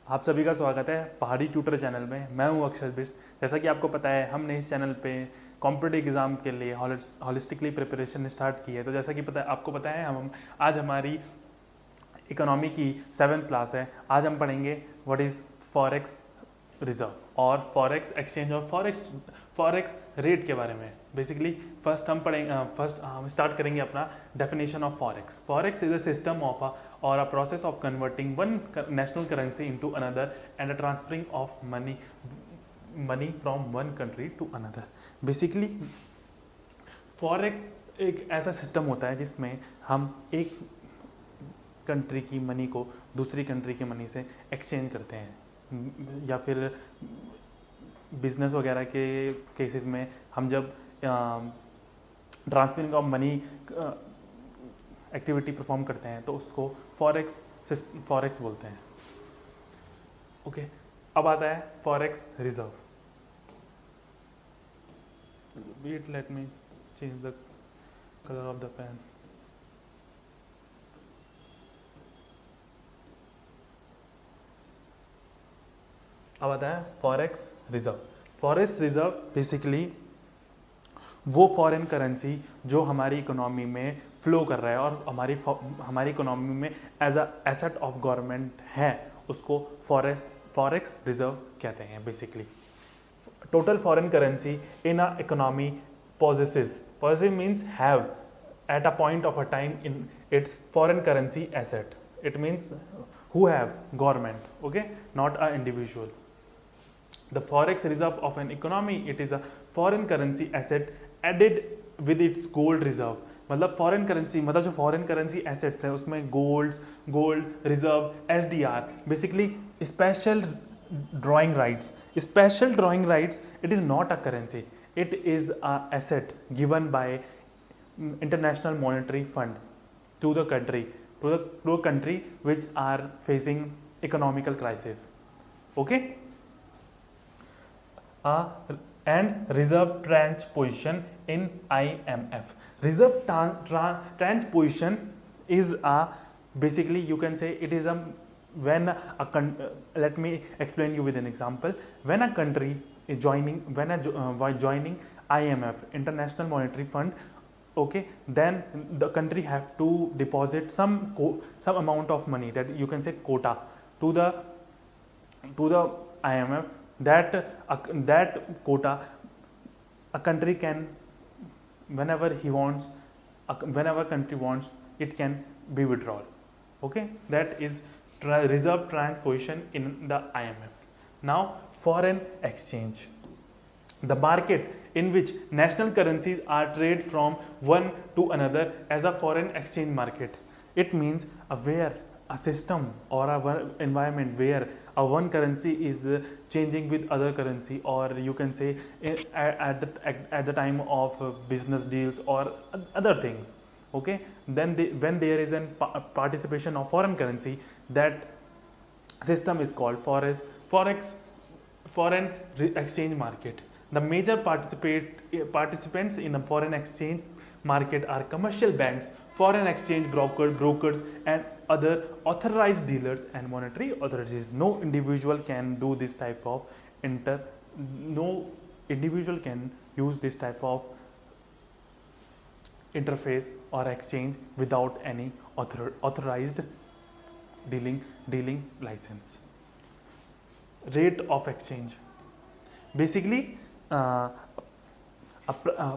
आप सभी का स्वागत है पहाड़ी ट्यूटर चैनल में। मैं हूं अक्षर बिष्ट। जैसा कि आपको पता है, हमने इस चैनल पे कॉम्पिटिटिव एग्ज़ाम के लिए हॉलिस्टिकली प्रिपरेशन स्टार्ट की है। तो जैसा कि आपको पता है, हम आज हमारी इकोनॉमी की 7th क्लास है। आज हम पढ़ेंगे व्हाट इज़ फॉरेक्स रिजर्व और फॉरेक्स एक्सचेंज और फॉरेक्स रेट के बारे में। बेसिकली फर्स्ट हम स्टार्ट करेंगे अपना definition of forex. Forex is a system of or a process of converting one national currency into another and a transferring of money from one country to another. Basically forex एक ऐसा system होता है जिसमें हम एक country की money को दूसरी कंट्री की मनी से एक्सचेंज करते हैं, या फिर बिजनेस वगैरह के केसेस में हम जब transferring of money activity perform करते हैं तो उसको फॉरेक्स बोलते हैं। ओके, अब आता है forex reserve. Wait, let me change the colour of the pen. अब आता है forex reserve. Forex reserve basically वो फॉरेन करेंसी जो हमारी इकोनॉमी में फ्लो कर रहा है और हमारी इकोनॉमी में as a asset of government है, उसको फॉरेक्स रिजर्व कहते हैं। Basically total foreign currency in a economy possessive means have at a point of a time in its foreign currency asset. It means who have government, okay, not a individual. The forex reserve of an economy, it is a foreign currency asset added with its gold reserve. मतलब foreign currency, मतलब जो foreign currency assets है उसमें gold reserve, SDR, basically special drawing rights. Special drawing rights, it is not a currency, it is a asset given by international monetary fund to the country which are facing economical crisis, okay. And reserve tranche position in IMF. Reserve tranche position is a, basically you can say it is a, when let me explain you with an example. When a country is joining IMF, International Monetary Fund, okay, then the country have to deposit some amount of money, that you can say quota, to the IMF. That quota a country can, whenever country wants, it can be withdrawn, okay. That is reserve tranche position in the IMF. Now foreign exchange, the market in which national currencies are traded from one to another as a foreign exchange market. It means a system or a environment where a one currency is changing with other currency, or you can say at the time of business deals or other things, okay. Then when there is a participation of foreign currency, that system is called foreign exchange market. The major participants in the foreign exchange market are commercial banks, foreign exchange brokers and other authorized dealers and monetary authorities. No individual can do this type of no individual can use this type of interface or exchange without any authorized dealing license. Rate of exchange, basically a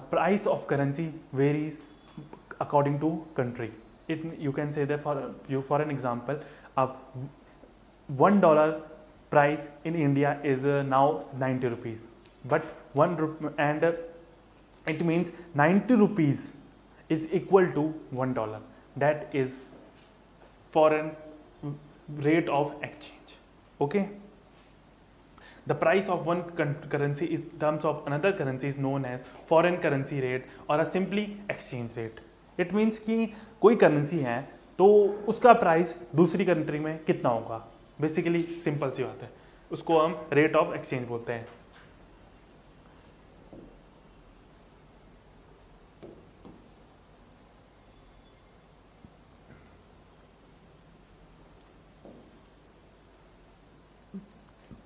price of currency varies according to country. You can say that for an example, a $1 price in India is now 90 rupees, but it means 90 rupees is equal to $1. That is foreign rate of exchange, okay. The price of one currency in terms of another currency is known as foreign currency rate or a simply exchange rate. It means कि कोई currency है तो उसका price दूसरी country में कितना होगा, basically simple सी बात है, उसको हम रेट ऑफ एक्सचेंज बोलते हैं।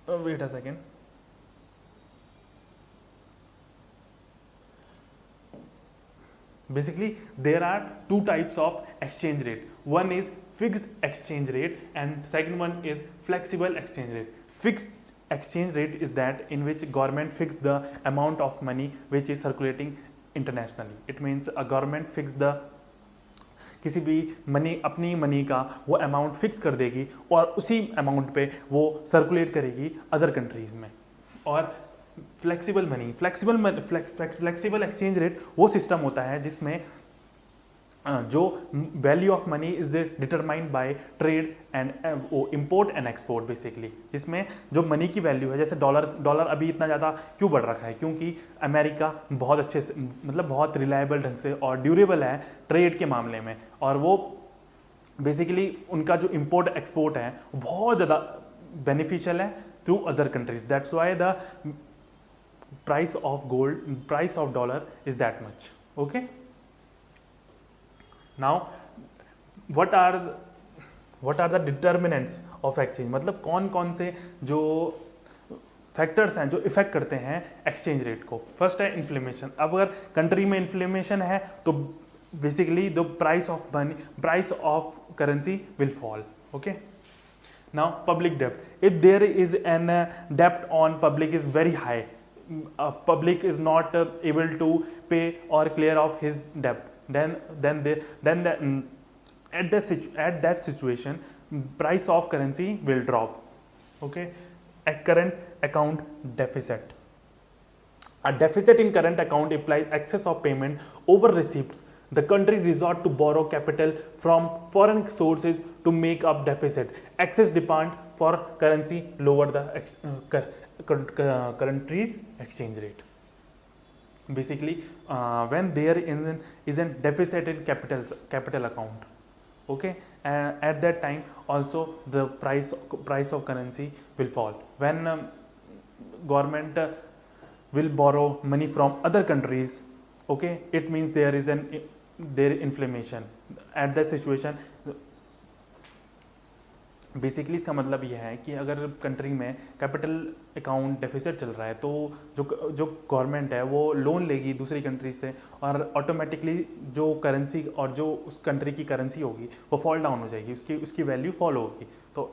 Wait a second, basically there are two types of exchange rate. One is fixed exchange rate and second one is flexible exchange rate. Fixed exchange rate is that in which government fix the amount of money which is circulating internationally. It means a government fix the किसी भी money, अपनी money का वो amount fix कर देगी और उसी amount पे वो सर्कुलेट करेगी अदर कंट्रीज में. और flexible money, flexible exchange rate वो सिस्टम होता है जिसमें जो value of money is determined by trade and वो इम्पोर्ट एंड एक्सपोर्ट बेसिकली. जिसमें जो मनी की वैल्यू है, जैसे डॉलर अभी इतना ज़्यादा क्यों बढ़ रखा है, क्योंकि अमेरिका बहुत अच्छे से, मतलब बहुत रिलायबल ढंग से और ड्यूरेबल है ट्रेड के मामले में, और वो बेसिकली उनका जो इम्पोर्ट एक्सपोर्ट है बहुत ज़्यादा बेनिफिशियल है to other countries. That's why the price of gold, price of dollar is that much. Okay, now what are the determinants of exchange, मतलब कौन कौन से जो फैक्टर्स हैं जो इफेक्ट करते हैं एक्सचेंज रेट को. फर्स्ट है इन्फ्लेमेशन. अब अगर कंट्री में इन्फ्लेमेशन है तो basically the price of money, price of currency will fall. Okay, now public debt. If there is an debt on public is very high, public is not able to pay or clear off his debt, then at that situation price of currency will drop. Okay, a current account deficit. A deficit in current account implies excess of payment over receipts. The country resort to borrow capital from foreign sources to make up deficit. Excess demand for currency lower the country's exchange rate. Basically, when there is a deficit in capital account, okay, at that time also the price of currency will fall. When government will borrow money from other countries, okay, it means there is inflation. At that situation, basically इसका मतलब यह है कि अगर country में capital account deficit चल रहा है तो जो गवर्नमेंट है वो लोन लेगी दूसरी कंट्री से, और ऑटोमेटिकली जो करेंसी और जो उस कंट्री की करेंसी होगी वो फॉल डाउन हो जाएगी, उसकी वैल्यू फॉल होगी. तो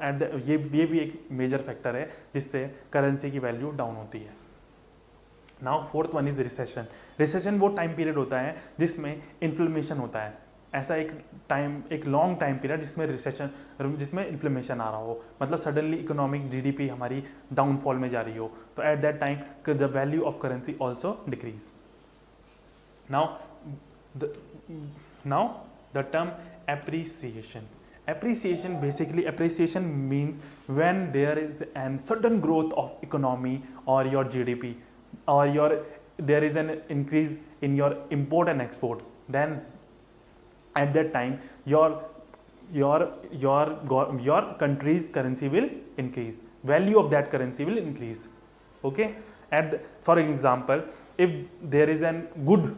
ये भी एक मेजर फैक्टर है जिससे करेंसी की वैल्यू डाउन होती है. Now fourth one is recession. Recession वो टाइम पीरियड होता है जिसमें इन्फ्लेमेशन होता है. ऐसा एक लॉन्ग टाइम पीरियड जिसमें इन्फ्लेमेशन आ रहा हो, मतलब सडनली इकोनॉमिक जीडीपी हमारी डाउनफॉल में जा रही हो, तो at that time the value of currency also decrease. Now the term appreciation. Appreciation, basically appreciation means when there is a sudden growth of economy or your GDP, or there is an increase in your import and export, then at that time your country's currency will increase, value of that currency will increase. Okay, for example, if there is an good,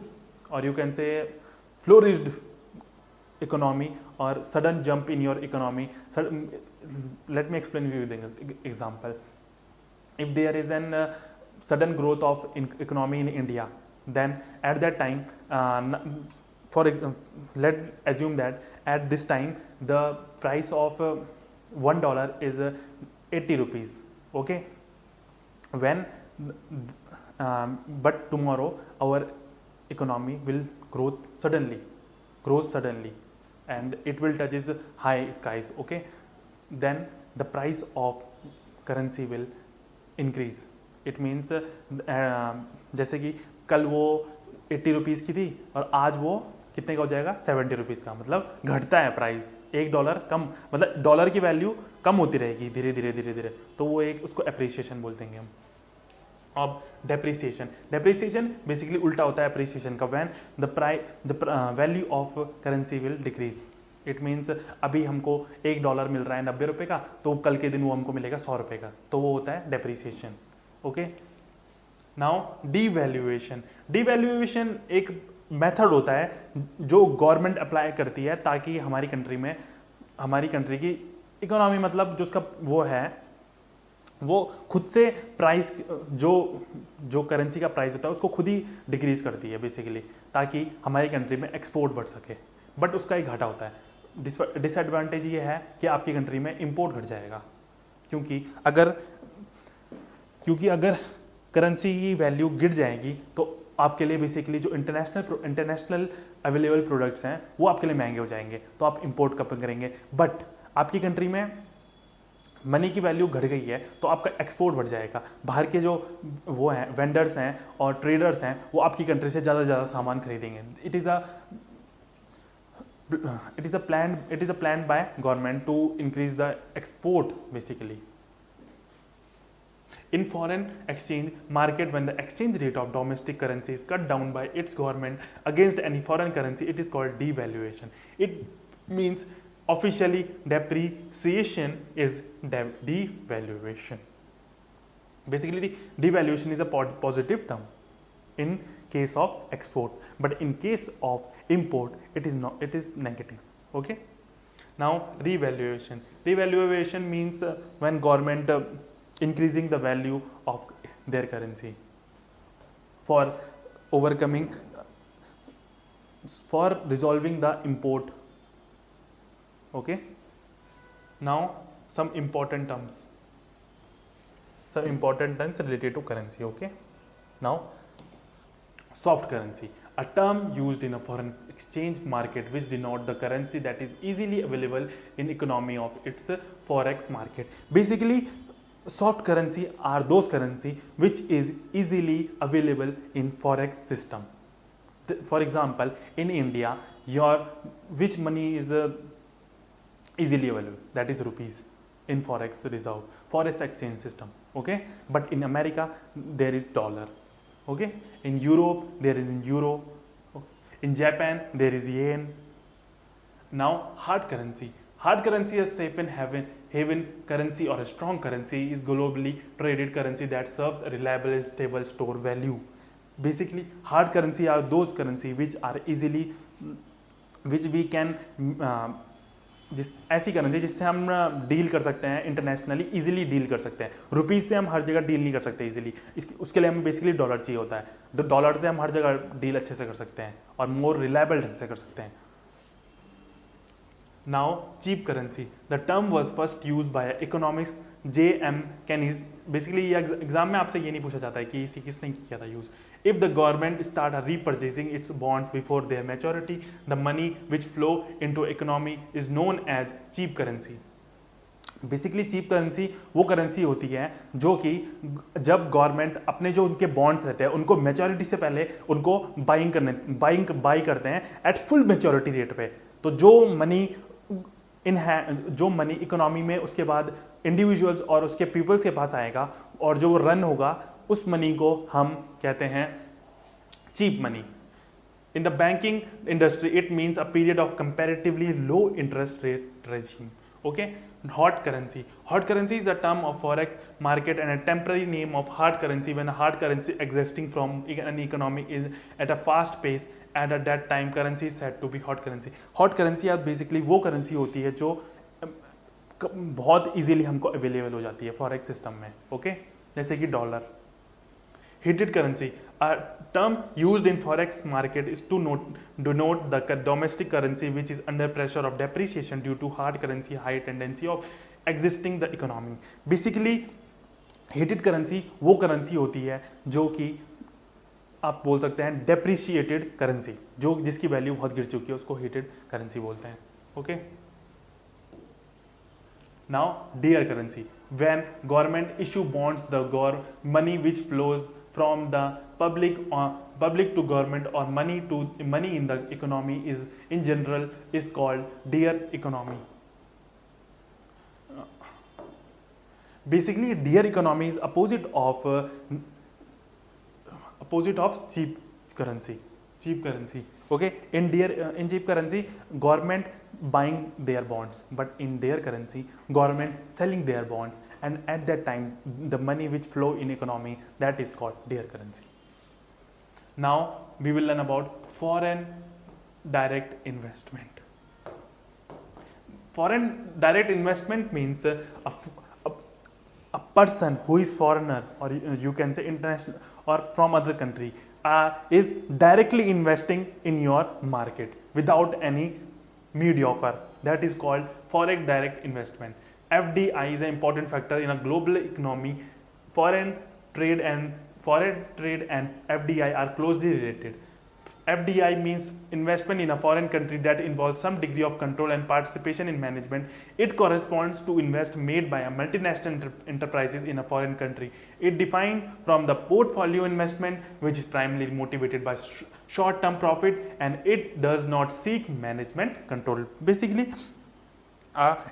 or you can say flourished economy or sudden jump in your economy, let me explain you the example. If there is an sudden growth of economy in India, then at that time, let's assume that at this time the price of $1 is 80 rupees. Okay, but tomorrow our economy will grow suddenly, and it will touch its high skies. Okay, then the price of currency will increase. It means जैसे कि कल वो 80 rupees की थी और आज वो कितने का हो जाएगा, 70 रुपीज़ का, मतलब घटता है प्राइस, $1 कम, मतलब डॉलर की वैल्यू कम होती रहेगी धीरे धीरे, तो वो एक उसको एप्रिसिएशन बोलते हैं हम. अब डेप्रिसिएशन बेसिकली उल्टा होता है एप्रिसिएशन का. When the value of currency will decrease. It means अभी हमको $1 मिल रहा है 90 रुपये का, तो कल के दिन वो हमको मिलेगा 100 रुपये का, तो वो होता है डेप्रिसिएशन. ओके, नाउ डिवैल्यूएशन एक मेथड होता है जो गवर्नमेंट अप्लाई करती है ताकि हमारी कंट्री की इकोनॉमी, मतलब जो उसका वो है वो खुद से प्राइस जो जो करेंसी का प्राइस होता है उसको खुद ही डिक्रीज करती है बेसिकली, ताकि हमारी कंट्री में एक्सपोर्ट बढ़ सके। बट उसका एक घाटा होता है, डिसएडवांटेज ये है कि आपकी कंट्री में इंपोर्ट घट जाएगा, क्योंकि अगर करेंसी की वैल्यू गिर जाएगी तो आपके लिए बेसिकली जो इंटरनेशनल अवेलेबल प्रोडक्ट्स हैं वो आपके लिए महंगे हो जाएंगे, तो आप इंपोर्ट कब करेंगे। बट आपकी कंट्री में मनी की वैल्यू घट गई है तो आपका एक्सपोर्ट बढ़ जाएगा, बाहर के जो वो हैं वेंडर्स हैं और ट्रेडर्स हैं वो आपकी कंट्री से ज़्यादा से ज़्यादा सामान खरीदेंगे। It is a plan by government to increase the export basically. In foreign exchange market, when the exchange rate of domestic currency is cut down by its government against any foreign currency, it is called devaluation. It means officially depreciation is devaluation. Basically, devaluation is a positive term in case of export, but in case of import, it is not. It is negative. Okay. Now, revaluation. Revaluation means when government increasing the value of their currency for overcoming, for resolving the import. Okay, now some important terms related to currency. Okay, now soft currency, a term used in a foreign exchange market which denote the currency that is easily available in economy of its forex market. Basically, soft currency are those currency which is easily available in forex system. For example, in India, which money is easily available, that is rupees in forex reserve, forex exchange system. Okay, but in America there is dollar. Okay, in Europe there is euro. Okay. In Japan there is yen. Now hard currency is safe and haven currency or a strong currency is globally traded currency that serves a reliable and stable store value. Basically, hard currency are those currency which are easily, which we can ऐसी currency जिससे हम deal कर सकते हैं internationally, easily deal कर सकते हैं। Rupees से हम हर जगह डील नहीं कर सकते इजीली, उसके लिए हमें बेसिकली डॉलर चाहिए होता है। डॉलर से हम हर जगह डील अच्छे से कर सकते हैं और मोर रिलायबल ढंग से कर सकते हैं। Now, cheap currency. The term was first used by economics J.M. Keynes. Basically, ये एग्जाम में आपसे ये नहीं पूछा जाता है कि इसी किसने किया था use. If the government start repurchasing its bonds before their maturity, the money which flow into economy is known as cheap currency. Basically cheap currency वो करेंसी होती है जो कि जब गवर्नमेंट अपने जो उनके बॉन्ड्स रहते हैं उनको मैच्योरिटी से पहले उनको बाई करते हैं एट फुल मैच्योरिटी रेट पे। तो जो मनी इकोनॉमी में उसके बाद इंडिविजुअल्स और उसके पीपल्स के पास आएगा और जो रन होगा उस मनी को हम कहते हैं cheap money. In the banking industry it means a period of comparatively low interest rate regime. Okay, hot currency. Hot currency is a term of forex market and a temporary name of hard currency when a hard currency existing from an economy is at a fast pace and at that time currency is said to be hot currency. Hot currency आप basically वो currency होती है जो बहुत easily हमको available हो जाती है फॉरेक्स सिस्टम में। ओके, जैसे कि dollar. Heated currency, a term used in forex market is to denote the domestic currency which is under pressure of depreciation due to hard currency high tendency of existing the economy. Basically, heated currency वो currency होती है जो कि आप बोल सकते हैं depreciated currency, जो जिसकी वैल्यू बहुत गिर चुकी है उसको heated currency बोलते हैं। Okay, now dear currency, when government issue bonds, the money which flows from the public to government or money in the economy is in general is called dear economy. Basically, dear economy is opposite of cheap currency. Okay, in cheap currency government buying their bonds, but in dear currency government selling their bonds, and at that time the money which flow in economy, that is called dear currency. Now we will learn about foreign direct investment. Foreign direct investment means a person who is foreigner, or you can say international or from other country, is directly investing in your market without any mediocre. That is called foreign direct investment. FDI is an important factor in a global economy. Foreign trade and FDI are closely related. FDI means investment in a foreign country that involves some degree of control and participation in management. It corresponds to investment made by a multinational enterprises in a foreign country. It defined from the portfolio investment, which is primarily motivated by short-term profit, and it does not seek management control. Basically,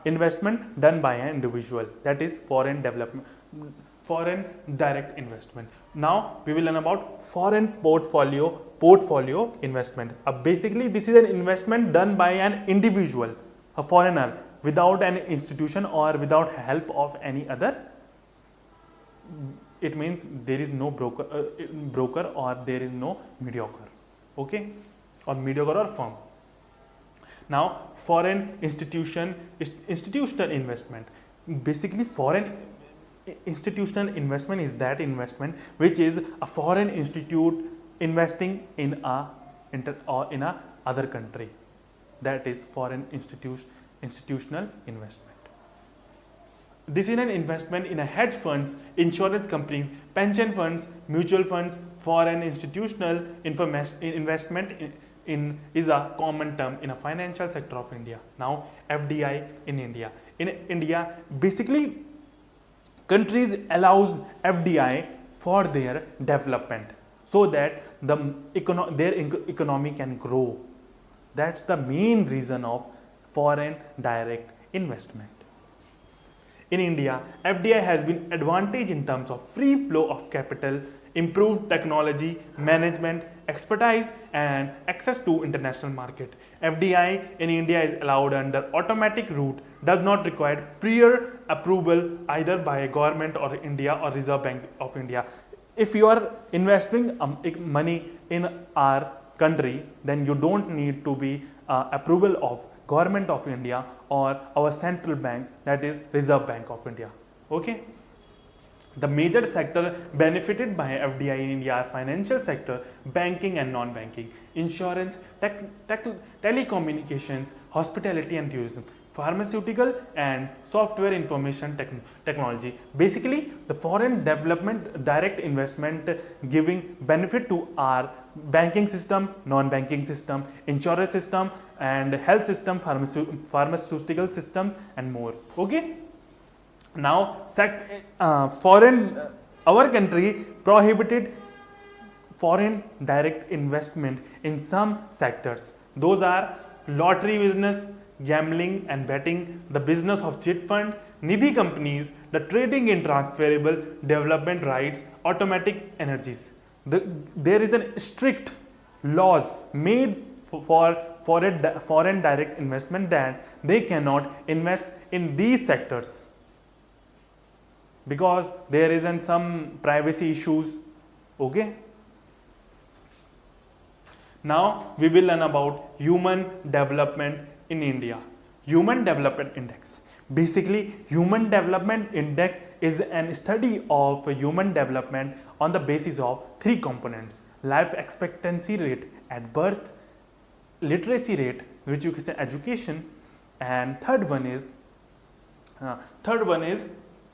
investment done by an individual, that is foreign direct investment. Now we will learn about foreign portfolio investment. Basically, this is an investment done by an individual, a foreigner, without an institution or without help of any other. It means there is no broker or there is no mediocre, okay, or mediocre or firm. Now, foreign institutional investment. Basically, foreign institutional investment is that investment which is a foreign institute investing in a other country. That is foreign institutional investment. This is an investment in a hedge funds, insurance companies, pension funds, mutual funds. Foreign institutional investment is a common term in a financial sector of India. Now, FDI in India. In India, basically, countries allows FDI for their development so that their economy can grow. That's the main reason of foreign direct investment. In India, FDI has been advantage in terms of free flow of capital, improved technology, management, expertise, and access to international market. FDI in India is allowed under automatic route, does not require prior approval either by government or India or Reserve Bank of India. If you are investing money in our country, then you don't need to be approval of government of India or our central bank, that is Reserve Bank of India. Okay. The major sector benefited by FDI in India are financial sector, banking and non-banking, insurance, telecommunications, hospitality and tourism, pharmaceutical and software information technology. Basically, the foreign development direct investment giving benefit to our banking system, non-banking system, insurance system and health system, pharmaceutical systems and more. Okay. Now, our country prohibited foreign direct investment in some sectors. Those are lottery business, gambling and betting, the business of chit fund, nidhi companies, the trading in transferable development rights, automatic energies. There is a strict laws made for foreign direct investment that they cannot invest in these sectors, because there isn't some privacy issues. Okay. Now we will learn about human development in India. Human Development Index. Basically, Human Development Index is an study of human development on the basis of three components: life expectancy rate at birth, literacy rate, which you can say education, and third one is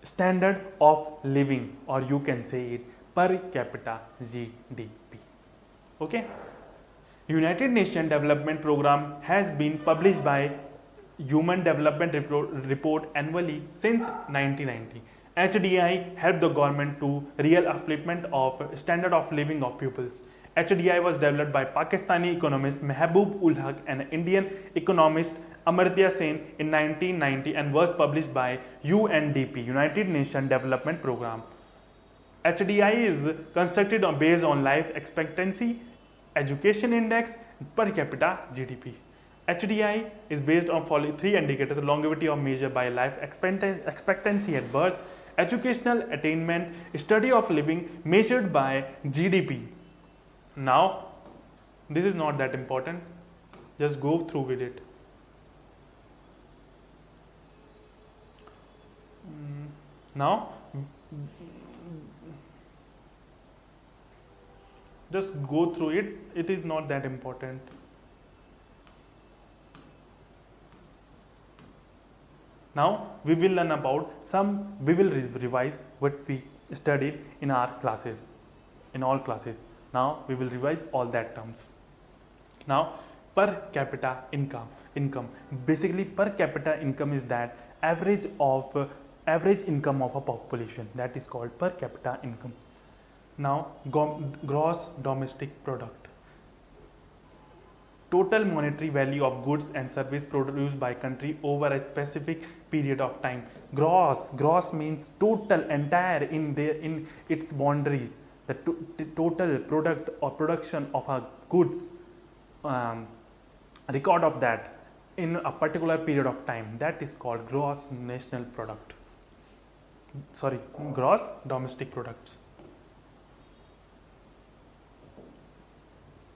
standard of living, or you can say it per capita GDP. Okay. United Nations Development Program has been published by Human Development Report annually since 1990. HDI helped the government to real upliftment of standard of living of pupils. HDI was developed by Pakistani economist Mehboob ul Haq and Indian economist Amartya Sen in 1990 and was published by UNDP, United Nations Development Program. HDI is constructed based on life expectancy, education index, per capita GDP. HDI is based on three indicators: longevity of measure by life expectancy at birth, educational attainment, study of living measured by GDP. Now, this is not that important. Just go through with it. Now, just go through it, it is not that important. Now we will learn about we will revise what we studied in our classes, in all classes. Now we will revise all that terms. Now, per capita income, basically per capita income is that average income of a population, that is called per capita income. Now, gross domestic product, total monetary value of goods and service produced by country over a specific period of time. Gross means total, entire, in its boundaries, the total product or production of a goods, record of that in a particular period of time, that is called gross national product, gross domestic products.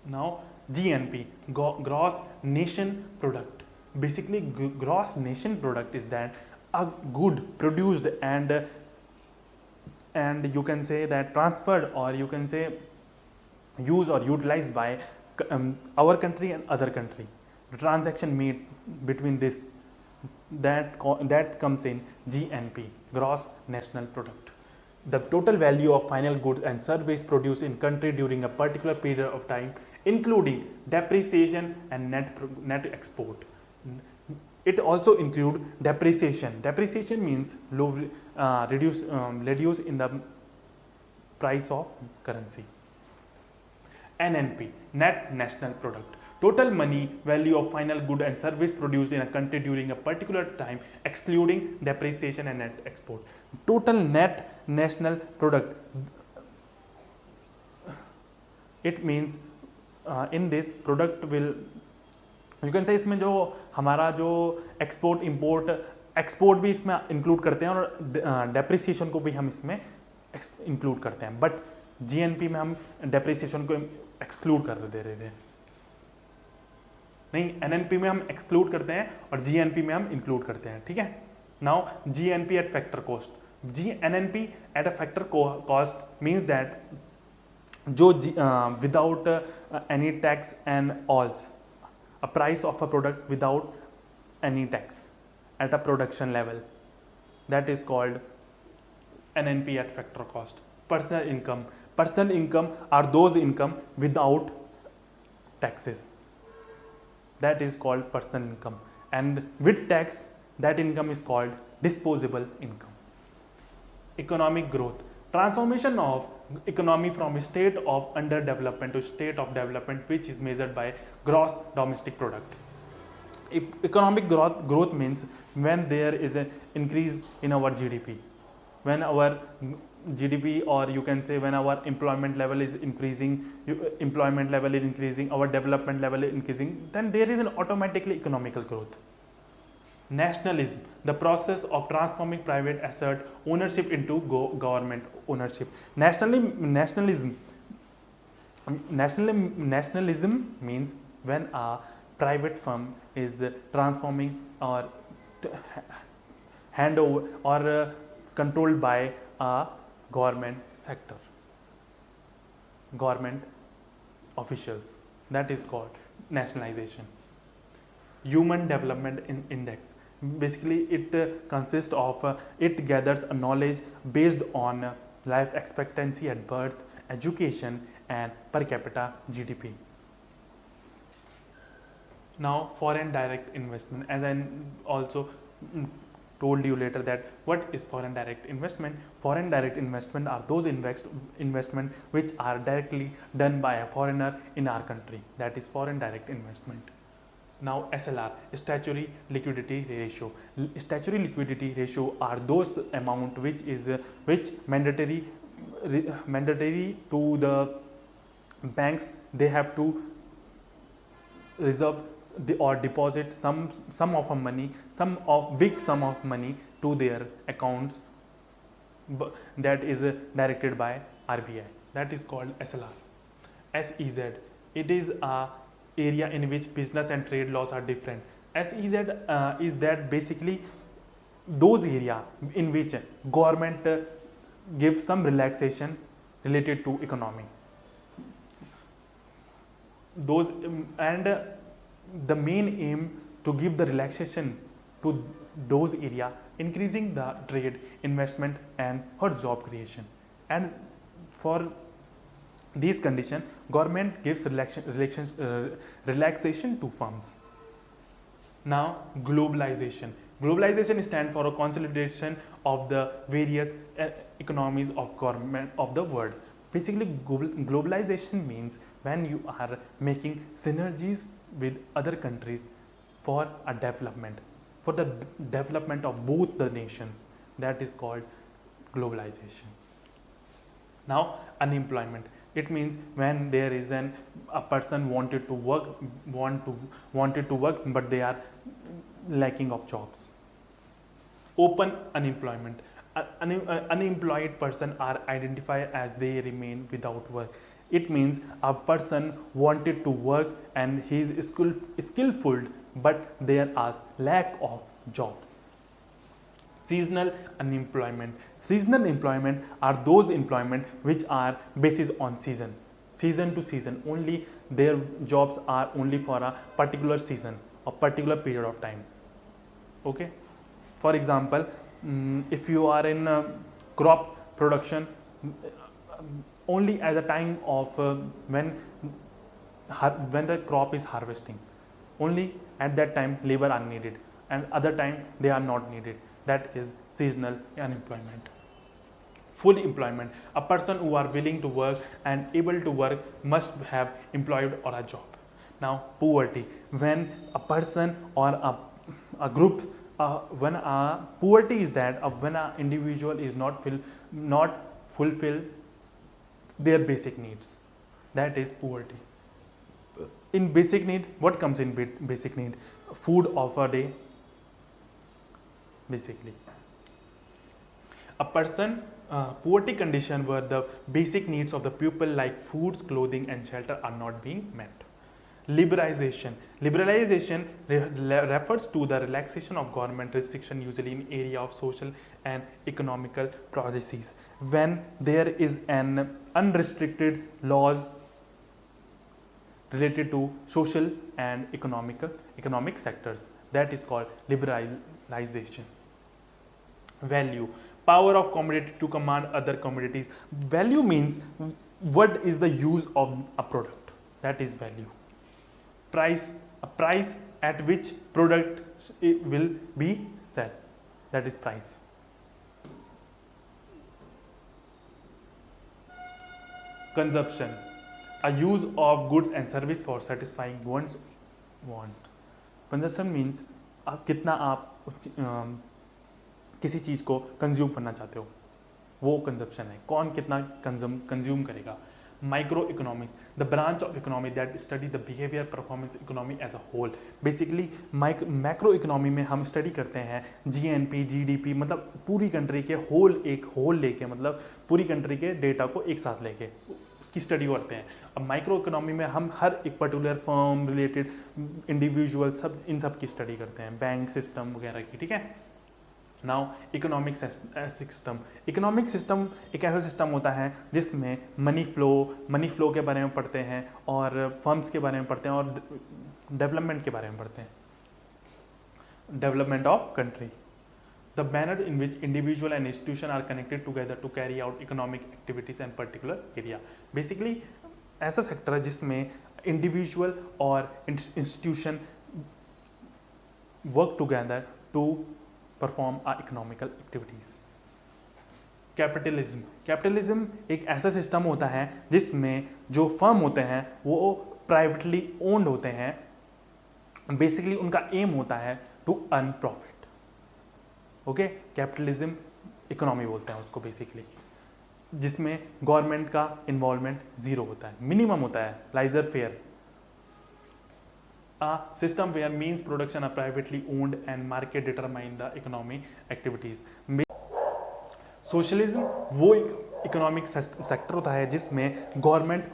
Now GNP, gross nation product, basically gross nation product is that a good produced and you can say that transferred, or you can say used or utilized by our country and other country, the transaction made between this, that comes in GNP, gross national product. The total value of final goods and service produced in country during a particular period of time, including depreciation and net export. It also include depreciation. Depreciation means reduce in the price of currency. NNP, net national product, total money value of final good and service produced in a country during a particular time, excluding depreciation and net export. Total net national product, it means in this product will, you can say इसमें जो हमारा जो export भी इसमें include करते हैं और depreciation को भी हम इसमें इंक्लूड करते हैं, बट जीएनपी में हम डेप्रिसिएशन को एक्सक्लूड कर दे रहे थे, नहीं, एनएनपी में हम एक्सक्लूड करते हैं और जीएनपी में हम इंक्लूड करते हैं, ठीक है. Now GNP at factor cost, NNP at a factor cost means that जो विदाउट एनी टैक्स एंड ऑल्स, a price of a product without any tax at a production level, that is called NNP at factor cost. Personal income are those income without taxes, that is called personal income, and with tax that income is called disposable income. Economic growth, transformation of economy from a state of underdevelopment to state of development, which is measured by gross domestic product. Economic growth means when there is an increase in our GDP, when our GDP, or you can say when our employment level is increasing, our development level is increasing, then there is an automatically economical growth. Nationalism, the process of transforming private asset ownership into government ownership. Nationalism means when a private firm is transforming or hand over or controlled by a government sector, government officials, that is called nationalization. Human Development Index, basically it consists of it gathers a knowledge based on life expectancy at birth, education and per capita GDP. Now foreign direct investment, as I also told you later that what is foreign direct investment. Foreign direct investment are those investment which are directly done by a foreigner in our country, that is foreign direct investment. Now SLR, statutory liquidity ratio. Statutory liquidity ratio are those amount which mandatory to the banks, they have to reserve or deposit some of money, big sum of money to their accounts, that is directed by RBI, that is called SLR. SEZ, it is a area in which business and trade laws are different. SEZ is that basically those area in which government give some relaxation related to economy. Those and the main aim to give the relaxation to those area, increasing the trade, investment and her job creation. And for these condition, government gives relaxation to firms. Now, globalization. Globalization stands for a consolidation of the various economies of government of the world. Basically, globalization means when you are making synergies with other countries for a development, for the development of both the nations. That is called globalization. Now, unemployment. It means when there is a person wanted to work, but they are lacking of jobs. Open unemployment. Unemployed person are identified as they remain without work. It means a person wanted to work and he is skillful, but there are lack of jobs. Seasonal unemployment. Seasonal employment are those employment which are based on season to season. Only their jobs are only for a particular season or particular period of time. Okay. For example, if you are in crop production, only at the time of when the crop is harvesting, only at that time labor are needed, and other time they are not needed. That is seasonal unemployment. Full employment. A person who are willing to work and able to work must have employed or a job. Now, poverty. When a person or a group, when poverty is that when an individual is not fulfill their basic needs. That is poverty. In basic need, what comes in basic need? Food of a day. Basically, a person poverty condition where the basic needs of the people like foods, clothing and shelter are not being met. Liberalization. Liberalization refers to the relaxation of government restriction, usually in area of social and economical policies. When there is an unrestricted laws related to social and economic sectors, that is called liberalization. Value. Power of commodity to command other commodities. Value means what is the use of a product. That is value. Price. A price at which product will be sold. That is price. Consumption. A use of goods and service for satisfying one's want. Consumption means कितना आप किसी चीज़ को consume करना चाहते हो, वो consumption है. कौन कितना कंज्यूम करेगा. Micro economics. The branch of economy that study the behaviour performance economy as a whole. Basically macro economy में हम स्टडी करते हैं जीएनपी, जीडीपी, मतलब पूरी कंट्री के एक होल लेके, मतलब पूरी कंट्री के डेटा को एक साथ लेके उसकी स्टडी करते हैं. अब माइक्रो इकोनॉमी में हम हर एक पर्टिकुलर फर्म रिलेटेड इंडिविजुअल सब इन सब की स्टडी करते हैं, बैंक सिस्टम वगैरह की. ठीक है. Now economic system. Economic system एक ऐसा सिस्टम होता है जिसमें मनी फ्लो के बारे में पढ़ते हैं और फर्म्स के बारे में पढ़ते हैं और डेवलपमेंट के बारे में पढ़ते हैं. Development of country. The manner in which individual and institution are connected together to carry out economic activities and particular area. Basically ऐसा सेक्टर है जिसमें इंडिविजुअल और institution work together to perform economical activities. Capitalism. Capitalism एक ऐसा system होता है जिसमें जो फर्म होते हैं वो प्राइवेटली ओन्ड होते हैं. बेसिकली उनका एम होता है to earn profit. Okay. Capitalism economy बोलते हैं उसको बेसिकली, जिसमें गवर्नमेंट का इन्वॉल्वमेंट जीरो होता है, मिनिमम होता है. लाइजर fair. A system where means production are privately owned and market determine the economic activities. Socialism वो एक इकोनॉमिक सेक्टर होता है जिसमें गवर्नमेंट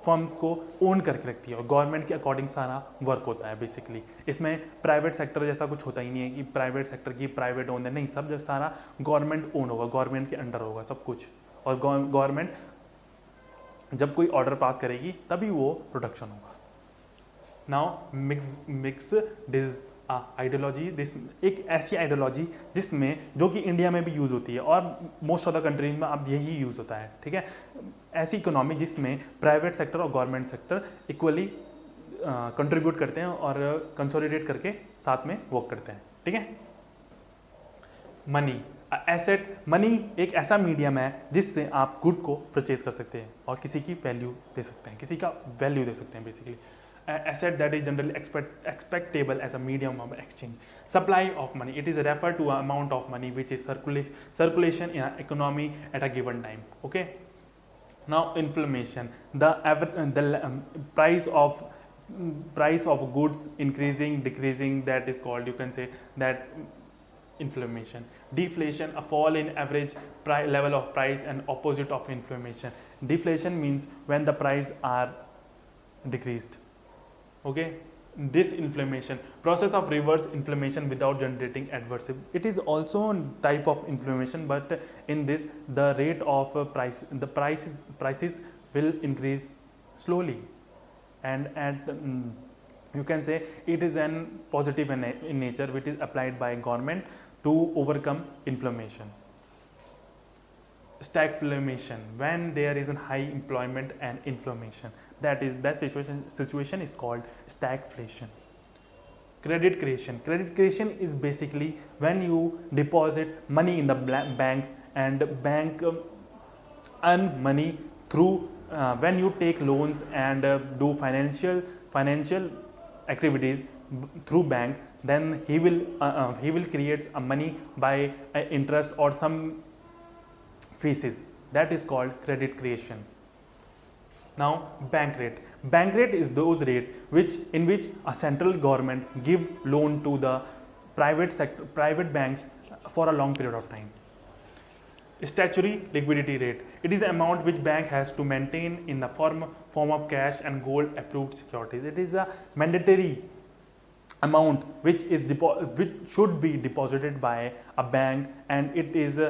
फर्म्स को ओन करके रखती है और गवर्नमेंट के अकॉर्डिंग सारा वर्क होता है बेसिकली। इसमें प्राइवेट सेक्टर जैसा कुछ होता ही नहीं है कि प्राइवेट सेक्टर की प्राइवेट ओन है, नहीं, सब जब सारा गवर्नमेंट ओन होगा, गवर्नमेंट के अंडर होगा सब कुछ। और गवर्नमेंट जब कोई ऑर्डर पास करेगी तभी वो प्रोडक्शन होगा। नाउ मिक्स डिज आइडियोलॉजी, दिस एक ऐसी आइडियोलॉजी जिसमें जो कि इंडिया में भी यूज़ होती है और मोस्ट ऑफ द कंट्रीज में अब यही यूज़ होता है, ठीक है। ऐसी इकोनॉमी जिसमें प्राइवेट सेक्टर और गवर्नमेंट सेक्टर इक्वली कंट्रीब्यूट करते हैं और कंसोलिडेट करके साथ में वर्क करते हैं, ठीक है। मनी एसेट, मनी एक ऐसा मीडियम है जिससे आप गुड को परचेज कर सकते हैं और किसी की वैल्यू दे सकते हैं, किसी का वैल्यू दे सकते हैं basically. Asset that is generally expectable as a medium of exchange. Supply of money, it is referred to an amount of money which is circulation in an economy at a given time. Okay. Now inflation, the price of goods increasing, decreasing, that is called, you can say that inflation. Deflation, a fall in average level of price, and opposite of inflation. Deflation means when the price are decreased. Okay. Disinflammation, process of reverse inflammation without generating adverse. It is also a type of inflammation, but in this the rate of prices will increase slowly, and at you can say it is an positive in nature, which is applied by government to overcome inflammation. Stagflation, when there is a high employment and inflammation, that situation is called stagflation. Credit creation is basically when you deposit money in the banks and bank earn money through when you take loans and do financial activities through bank, then he will create a money by interest or some fees. That is called credit creation. Now bank rate is those rate in which a central government give loan to the private banks for a long period of time. Statutory liquidity rate, it is the amount which bank has to maintain in the form of cash and gold approved securities. It is a mandatory amount which should be deposited by a bank, and it is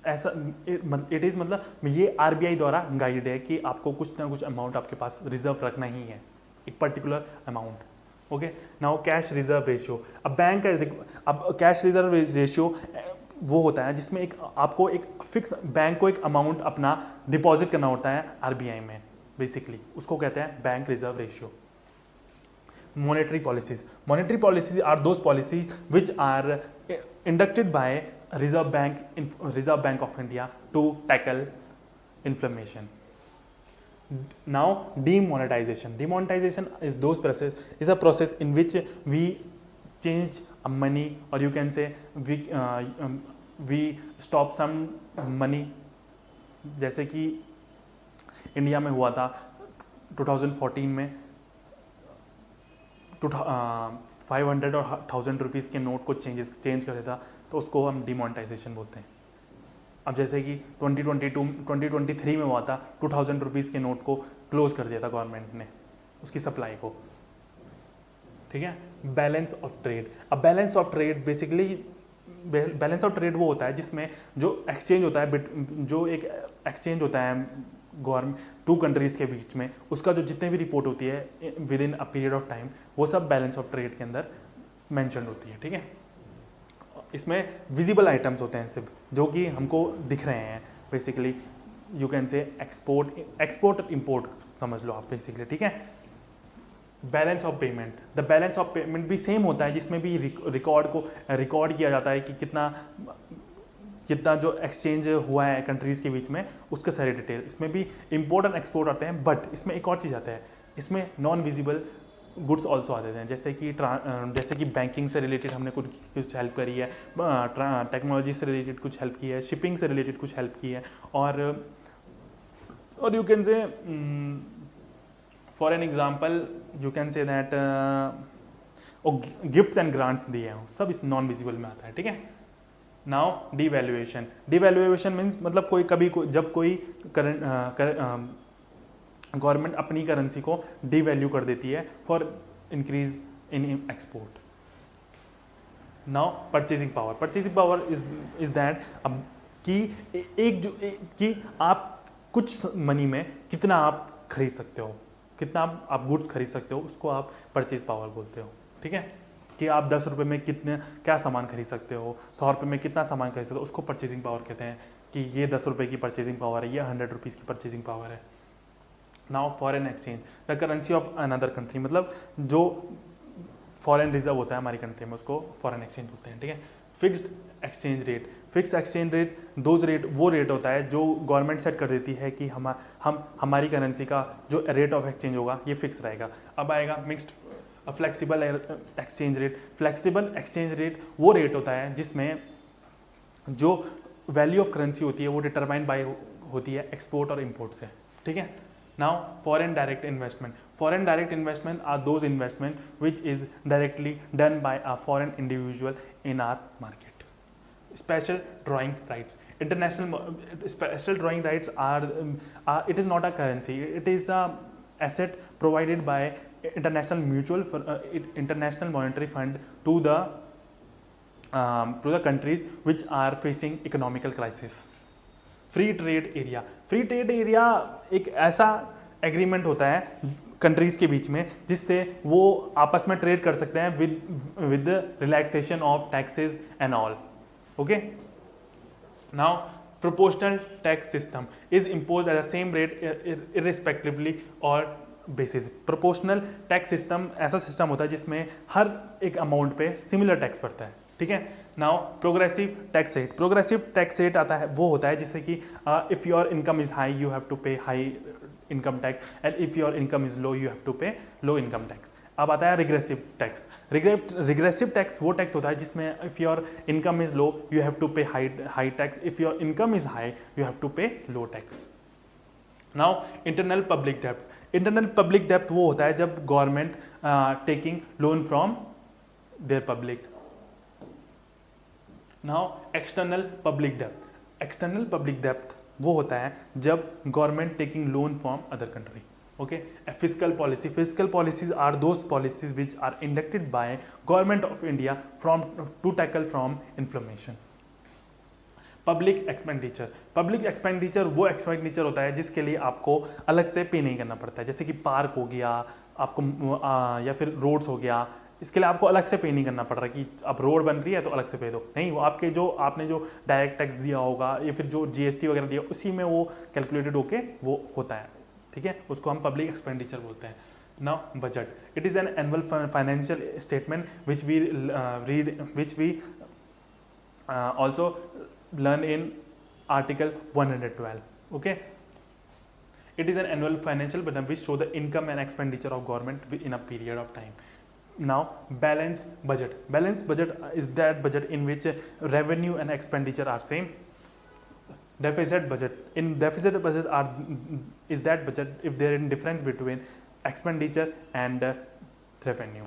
ऐसा it is मतलब ये RBI द्वारा guide है कि आपको कुछ ना कुछ अमाउंट आपके पास रिजर्व रखना ही है, एक particular amount. Okay. Now cash reserve ratio, अब कैश रिजर्व रेशियो वो होता है जिसमें आपको एक फिक्स बैंक को एक अमाउंट अपना डिपॉजिट करना होता है आरबीआई में, बेसिकली उसको कहते हैं bank reserve ratio. Monetary policies are those policies which are inducted by Reserve Bank of India to tackle inflation. Now demonetization is a process in which we change a money, or you can say we stop some money, जैसे कि India में हुआ था 2014 में 500 और 1000 rupees के note को change कर देता, तो उसको हम डिमोनेटाइजेशन बोलते हैं। अब जैसे कि 2023 में हुआ था 2000 रुपीज़ के नोट को क्लोज कर दिया था गवर्नमेंट ने, उसकी सप्लाई को, ठीक है। बैलेंस ऑफ ट्रेड, अब balance of trade basically balance of trade वो होता है जिसमें जो एक्सचेंज होता है, जो एक एक्सचेंज होता है गवर्नमेंट टू कंट्रीज़ के बीच में, उसका जो जितने भी रिपोर्ट होती है with in a period of time, वो सब बैलेंस ऑफ ट्रेड के अंदर मेंशन होती है, ठीक है। इसमें विजिबल आइटम्स होते हैं सिर्फ, जो कि हमको दिख रहे हैं basically, you can say export import समझ लो आप बेसिकली, ठीक है। Balance of payment, the balance of payment भी सेम होता है, जिसमें भी रिकॉर्ड किया जाता है कि कितना जो एक्सचेंज हुआ है कंट्रीज़ के बीच में, उसके सारे डिटेल। इसमें भी इंपोर्ट एंड एक्सपोर्ट आते हैं, बट इसमें एक और चीज़ आता है, इसमें नॉन विजिबल गुड्स ऑल्सो आते हैं, जैसे कि बैंकिंग से रिलेटेड हमने कुछ हेल्प करी है, टेक्नोलॉजी से रिलेटेड कुछ हेल्प की है, शिपिंग से रिलेटेड कुछ हेल्प की है, और you can say for an example you can say that gifts and grants दिए हैं, सब इस नॉन विजिबल में आता है, ठीक है। नाउ डिवैल्यूएशन मीन्स मतलब जब कोई गवर्नमेंट अपनी करेंसी को डिवैल्यू कर देती है for increase in export. Now purchasing power is that अब कि कि आप कुछ मनी में कितना आप खरीद सकते हो, कितना आप गुड्स खरीद सकते हो, उसको आप परचेज पावर बोलते हो। ठीक है, कि आप 10 रुपये में कितने क्या सामान खरीद सकते हो, 100 रुपये में कितना सामान खरीद सकते हो, उसको परचेजिंग पावर कहते हैं कि ये 10 रुपये की परचेजिंग पावर है, ये 100 रुपीज़ की परचेजिंग पावर है। Now foreign exchange, the currency of another country, मतलब जो फॉरेन रिजर्व होता है हमारी कंट्री में उसको फॉरेन एक्सचेंज बोलते हैं। ठीक है, fixed exchange rate, fix exchange rate वो रेट होता है जो गवर्नमेंट सेट कर देती है कि हम हमारी करेंसी का जो रेट ऑफ एक्सचेंज होगा ये फिक्स रहेगा। अब आएगा mixed flexible exchange rate. Flexible exchange rate वो रेट होता है जिसमें जो वैल्यू ऑफ करेंसी होती है वो डिटरमाइन बाय होती है एक्सपोर्ट और इम्पोर्ट से। ठीक है, now foreign direct investment. Foreign direct investment are those investment which is directly done by a foreign individual in our market. Special drawing rights. Special drawing rights are it is not a currency. It is a asset provided by International Monetary Fund to the countries which are facing economical crisis. Free trade area. Free trade area एक ऐसा agreement होता है countries के बीच में जिससे वो आपस में ट्रेड कर सकते हैं with relaxation of taxes and all. Okay, now proportional tax system is imposed at the same rate irrespectively or basis. Proportional tax system ऐसा सिस्टम होता है जिसमें हर एक अमाउंट पे सिमिलर टैक्स पड़ता है। ठीक है, now progressive tax rate. Progressive tax rate आता है वो होता है जिससे कि if your income is high you have to pay high income tax and if your income is low you have to pay low income tax. अब आता है रिग्रेसिव टैक्स। रिग्रेसिव टैक्स वो टैक्स होता है जिसमें if your income is low you have to pay high tax, if your income is high you have to pay low tax. Now internal public dept. Internal public डेप्ट वो होता है जब government taking loan from there public. Now external public dept. External public डेप्ट वो होता है जब government taking loan from other country. Okay, a fiscal policy. Fiscal policies are those policies which are enacted by government of India to tackle from inflation. Public expenditure. Public expenditure वो expenditure होता है जिसके लिए आपको अलग से पे नहीं करना पड़ता है, जैसे कि पार्क हो गया आपको या फिर रोड्स हो गया, इसके लिए आपको अलग से पे नहीं करना पड़ रहा कि अब रोड बन रही है तो अलग से पे दो, नहीं, वो आपके जो आपने जो डायरेक्ट टैक्स दिया होगा या फिर जो GST वगैरह दिया उसी में वो कैलकुलेटेड होके वो होता है। ठीक है, उसको हम पब्लिक एक्सपेंडिचर बोलते हैं। Now budget, it is an annual financial statement which we also learn in article 112. Okay, it is an annual financial budget which show the income and expenditure of government in a period of time. Now balanced budget. Balanced budget is that budget in which revenue and expenditure are same. Deficit budget. In deficit budget is that budget if there is difference between expenditure and revenue.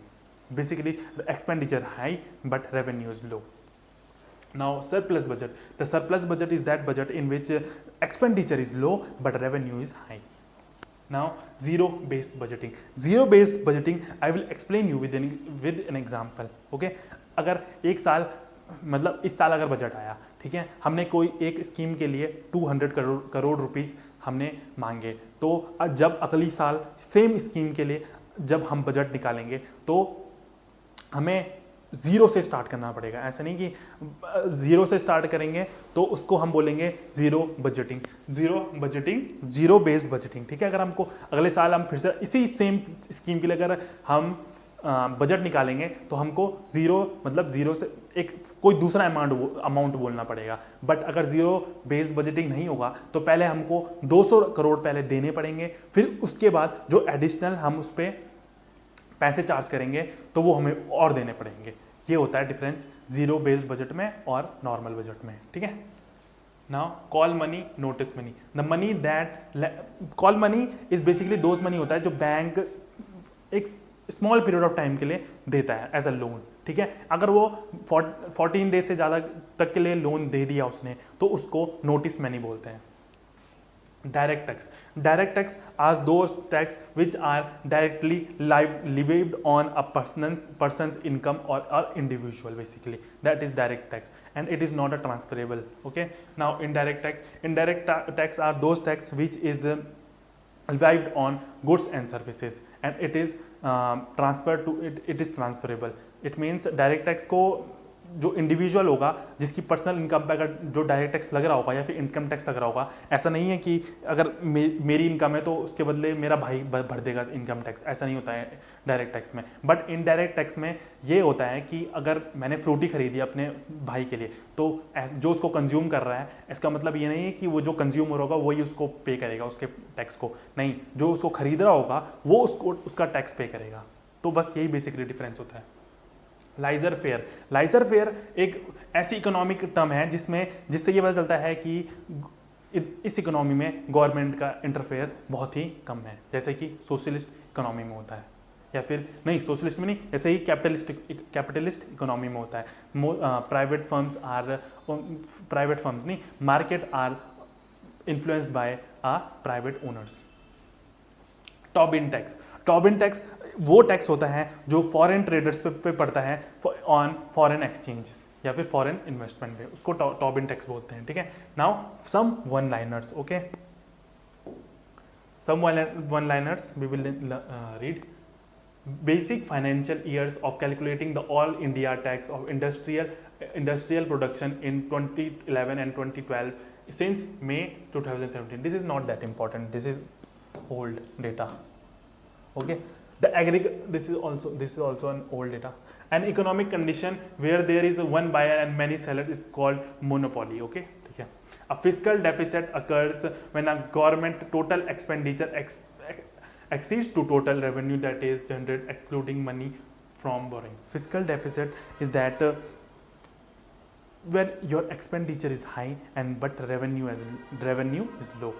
Basically the expenditure high but revenue is low. Now surplus budget. The surplus budget is that budget in which expenditure is low but revenue is high. Now zero based budgeting. Zero based budgeting I will explain you with an example. Okay, अगर एक साल मतलब इस साल अगर budget आया, ठीक है, हमने कोई एक स्कीम के लिए 200 करोड़ रुपीस हमने मांगे, तो जब अगली साल सेम स्कीम के लिए जब हम बजट निकालेंगे तो हमें ज़ीरो से स्टार्ट करना पड़ेगा। ऐसा नहीं कि ज़ीरो से स्टार्ट करेंगे तो उसको हम बोलेंगे zero budgeting, zero based budgeting. ठीक है, अगर हमको अगले साल हम फिर से इसी सेम स्कीम के लिए अगर हम बजट निकालेंगे तो हमको ज़ीरो मतलब ज़ीरो से एक कोई दूसरा अमाउंट बोलना पड़ेगा। बट अगर ज़ीरो बेस्ड बजटिंग नहीं होगा तो पहले हमको 200 करोड़ पहले देने पड़ेंगे, फिर उसके बाद जो एडिशनल हम उस पर पैसे चार्ज करेंगे तो वो हमें और देने पड़ेंगे। ये होता है डिफरेंस ज़ीरो बेस्ड बजट में और नॉर्मल बजट में। ठीक है, now call money, notice money. The money that call money is basically those money होता है जो बैंक एक स्मॉल पीरियड ऑफ टाइम के लिए देता है एज अ लोन। ठीक है, अगर वो 14 डेज से ज़्यादा तक के लिए लोन दे दिया उसने तो उसको नोटिस मनी बोलते हैं। Direct tax are those tax which are directly levied on a person's income or individual, basically. That is direct tax, and it is not a transferable. Okay. Now indirect tax are those tax which is levied on goods and services, and it is transferred to it is transferable. It means direct tax को जो individual होगा, जिसकी personal income पे अगर जो direct tax लग रहा होगा या फिर इनकम टैक्स लग रहा होगा, ऐसा नहीं है कि अगर मेरी इनकम है तो उसके बदले मेरा भाई भर देगा इनकम टैक्स, ऐसा नहीं होता है डायरेक्ट टैक्स में. बट इनडायरेक्ट टैक्स में ये होता है कि अगर मैंने फ्रूटी खरीदी अपने भाई के लिए, तो जो उसको कंज्यूम कर रहा है, इसका मतलब ये नहीं है कि वो जो कंज्यूमर होगा वही उसको पे करेगा उसके टैक्स को, नहीं, जो उसको खरीद रहा होगा वो उसका टैक्स पे करेगा. तो बस यही बेसिकली डिफरेंस होता है. लाइजर फेयर एक ऐसी इकोनॉमिक टर्म है जिससे ये पता चलता है कि इस इकोनॉमी में गवर्नमेंट का इंटरफेयर बहुत ही कम है, जैसे कि सोशलिस्ट इकोनॉमी में होता है, या फिर नहीं सोशलिस्ट में नहीं, जैसे ही कैपिटलिस्ट इकोनॉमी में होता है. प्राइवेट फर्म्स नहीं, market are influenced by a private owners. Tobin tax वो टैक्स होता है जो फॉरेन ट्रेडर्स पे पड़ता है ऑन फॉरेन एक्सचेंजेस या फिर फॉरेन इन्वेस्टमेंट पे, उसको टॉबिन टैक्स बोलते हैं. ठीक है. Now some one liners. Okay, some one liners we will read. Basic financial years of calculating the all India tax of industrial production in 2011 and 2012 since May 2017. This is not that important. This is old data. Okay. This is also an old data. An economic condition where there is one buyer and many sellers is called monopoly. Okay. A fiscal deficit occurs when a government total expenditure exceeds to total revenue that is generated excluding money from borrowing. Fiscal deficit is that when your expenditure is high and but revenue is low.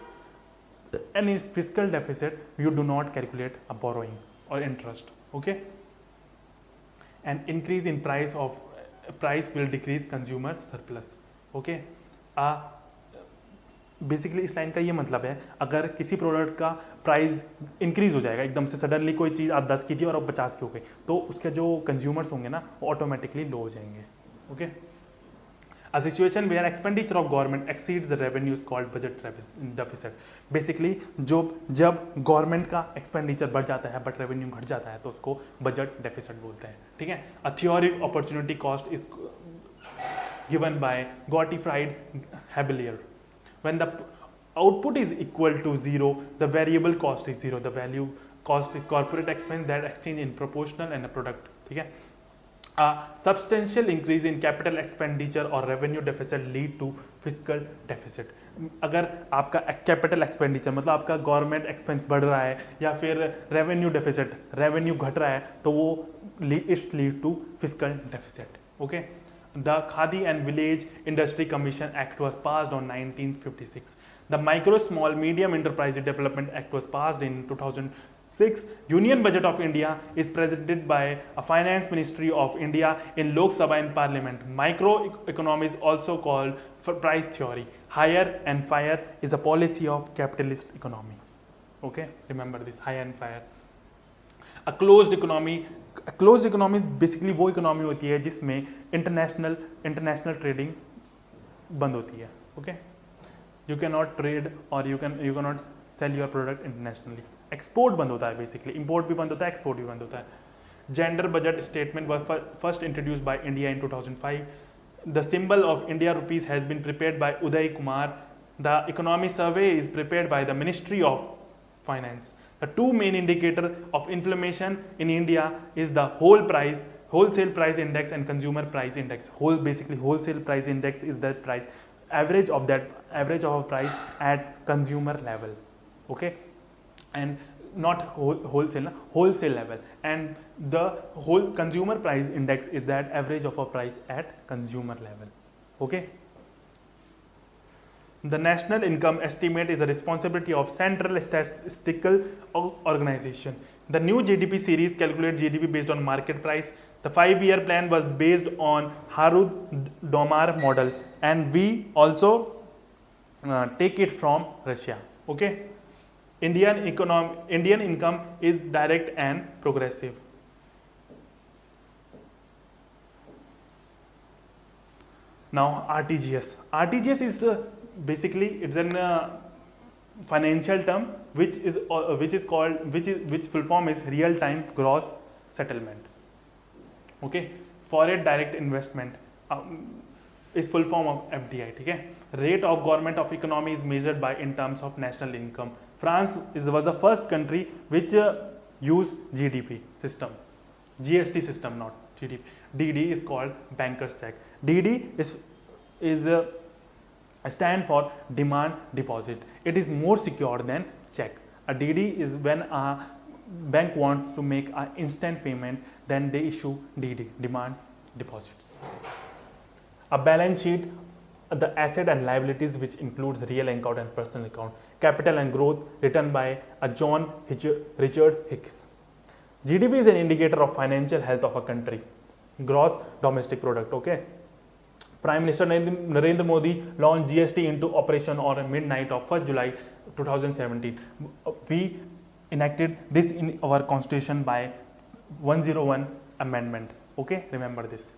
And in fiscal deficit you do not calculate a borrowing or interest. Okay. An increase in price will decrease consumer surplus. Okay. Basically इस line का ये मतलब है, अगर किसी product का price increase हो जाएगा एकदम से, सडनली कोई चीज़ आज 10 की थी और अब 50 की हो गई, तो उसके जो कंज्यूमर्स होंगे ना वो ऑटोमेटिकली लो हो जाएंगे. Okay. A situation where expenditure of government exceeds the revenue is called budget deficit. Basically जब गवर्नमेंट का एक्सपेंडिचर बढ़ जाता है बट रेवेन्यू घट जाता है तो उसको बजट डेफिसिट बोलते हैं. ठीक है. A theory opportunity cost is given by Gottfried Haberler. When the output is equal to zero, the variable cost is zero. The value cost is corporate expense that exchange in proportional and a product. ठीक है. A substantial increase in capital expenditure or revenue deficit lead to fiscal deficit. अगर आपका capital expenditure मतलब आपका government expense बढ़ रहा है या फिर रेवेन्यू डेफिसिट, रेवेन्यू घट रहा है, तो वो it lead to fiscal deficit. Okay. The Khadi and Village Industry Commission Act was passed on 1956. The Micro, Small, Medium Enterprise Development Act was passed in 2006. Union Budget of India is presented by a Finance Ministry of India in Lok Sabha and Parliament. Microeconomy is also called price theory. Hire and fire is a policy of capitalist economy. Okay, remember this, hire and fire. A closed economy basically वो economy होती है जिसमें international trading बंद होती है. Okay. You can not trade और you can not sell your product internationally. Export बंद होता है, बेसिकली इंपोर्ट भी बंद होता है, एक्सपोर्ट भी बंद होता है. Gender budget statement was first introduced by India in 2005. The symbol of India rupees has been prepared by Uday Kumar. The economy survey is prepared by the ministry of finance. The two main indicators of inflation in India is the wholesale price index and consumer price index. Basically wholesale price index is the average of a price at consumer level. Okay, and not wholesale level, and the whole consumer price index is that average of a price at consumer level. Okay. The national income estimate is the responsibility of Central Statistical Organization. The new GDP series calculates GDP based on market price. The 5-year plan was based on Harud-Domar model, and we also take it from Russia. Okay, Indian income is direct and progressive. Now RTGS is basically it's an financial term which full form is real time gross settlement. Okay, foreign direct investment is full form of FDI. Okay, rate of government of economy is measured by in terms of national income. France was the first country which used GDP system, GST system, not GDP. DD is called banker's check. DD is stand for demand deposit. It is more secure than check. A DD is when a bank wants to make an instant payment, then they issue DD, demand deposits. A balance sheet, the asset and liabilities which includes real account and personal account. Capital and growth written by a John Richard Hicks. GDP is an indicator of financial health of a country. Gross domestic product. Okay. Prime Minister Narendra Modi launched GST into operation on midnight of 1st July 2017. We enacted this in our constitution by 101 amendment. Okay, remember this.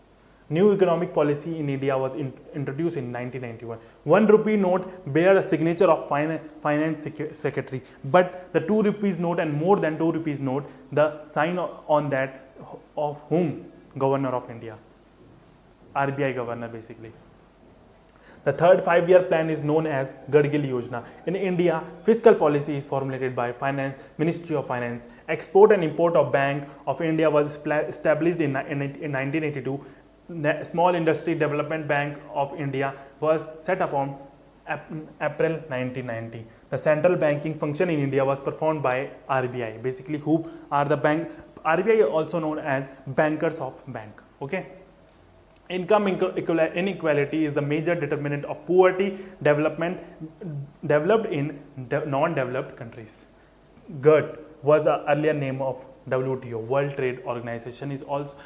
New economic policy in India was introduced in 1991. 1 rupee note bear a signature of finance secretary, but the 2 rupees note and more than 2 rupees note, the sign on that of whom? Governor of India. RBI governor basically. The third 5-year plan is known as Gadgil Yojana. In India, fiscal policy is formulated by Ministry of Finance. Export and Import of Bank of India was established in 1982. Small Industry Development Bank of India was set up on April 1990. The central banking function in India was performed by RBI. Basically, who are the bank? RBI also known as bankers of bank. Okay. Income inequality is the major determinant of poverty development developed in non-developed countries. GERT was the earlier name of WTO, World Trade Organization, is also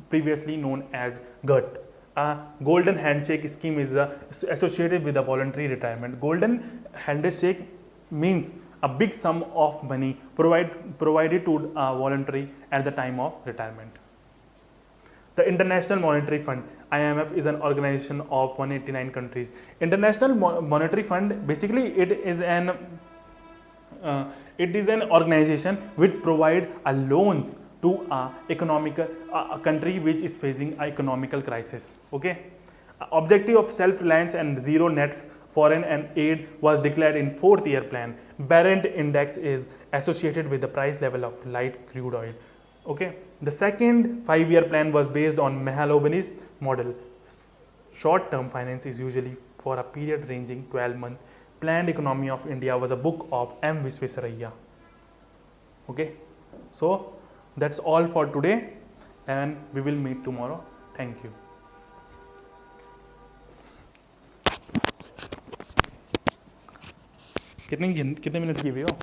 previously known as GERT. A golden handshake scheme is associated with a voluntary retirement. Golden handshake means a big sum of money provided to voluntary at the time of retirement. The International Monetary Fund, IMF, is an organization of 189 countries. International Monetary Fund, basically it is an organization which provide loans to a country which is facing an economical crisis. Okay, objective of self-reliance and zero net foreign and aid was declared in 4th year plan. Barrent index is associated with the price level of light crude oil. Okay, the second 5-year plan was based on Mahalanobis model. Short-term finance is usually for a period ranging 12 months. Planned Economy of India was a book of M. Visvesvaraya. Okay, so that's all for today, and we will meet tomorrow. Thank you. कितने minute की भी हो?